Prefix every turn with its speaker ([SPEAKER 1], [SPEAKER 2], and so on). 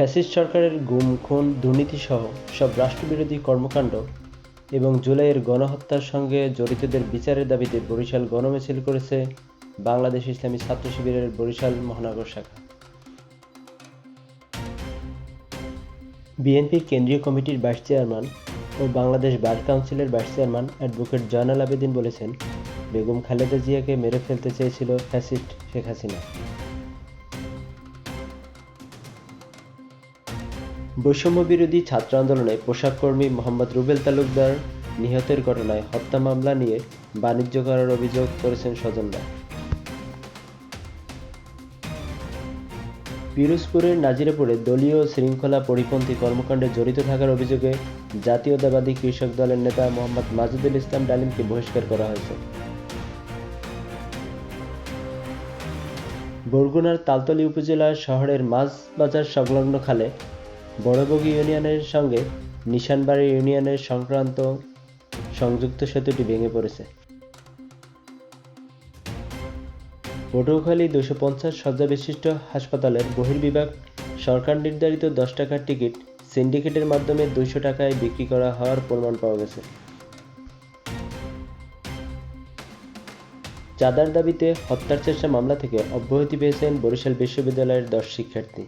[SPEAKER 1] Fascist সরকারের গুম, খুন, দুর্নীতিসহ সব রাষ্ট্রবিরোধী কর্মকাণ্ড এবং জুলাইয়ের গণহত্যার সঙ্গে জড়িতদের বিচারের দাবিতে বরিশাল গণমিছিল করেছে বাংলাদেশ ইসলামী ছাত্র শিবিরের বরিশাল মহানগর শাখা। বিএনপির কেন্দ্রীয় কমিটির ভাইস চেয়ারম্যান ও বাংলাদেশ বার কাউন্সিলের vice chairman advocate Joynal Abedin বলেছেন, বেগম খালেদা জিয়াকে মেরে ফেলতে চেয়েছিল ফ্যাসিস্ট শেখ হাসিনা। বৈষম্যবিরোধী ছাত্র আন্দোলনে পোশাককর্মী মোহাম্মদ রুবেল তালুকদার নিহতের ঘটনায় হত্যা মামলা নিয়ে বাণিজ্য করার অভিযোগ করেছেন স্বজনরা। পিরোজপুরের নাজিরাপুরে দলীয় শৃঙ্খলা পরিপন্থী কর্মকাণ্ডে জড়িত থাকার অভিযোগে জাতীয়তাবাদী কৃষক দলের নেতা মোহাম্মদ মাজেদুল ইসলাম ডালিমকে বহিষ্কার করা হয়েছে। বরগুনার তালতলী উপজেলা শহরের মাছ বাজার সংলগ্ন খালে বড়বগী ইউনিয়নের সঙ্গে নিশানবাড়ি ইউনিয়নের সংক্রান্ত সংযুক্ত সেতুটি ভেঙে পড়েছে। পটুয়াখালী 250 শয্যা বিশিষ্ট হাসপাতালের বহির্বিভাগ সরকার নির্ধারিত 10 টাকার টিকিট সিন্ডিকেটের মাধ্যমে 200 টাকায় বিক্রি করা হওয়ার প্রমাণ পাওয়া গেছে। চাঁদার দাবিতে হত্যার চেষ্টা মামলা থেকে অব্যাহতি পেয়েছেন বরিশাল বিশ্ববিদ্যালয়ের 10 শিক্ষার্থী।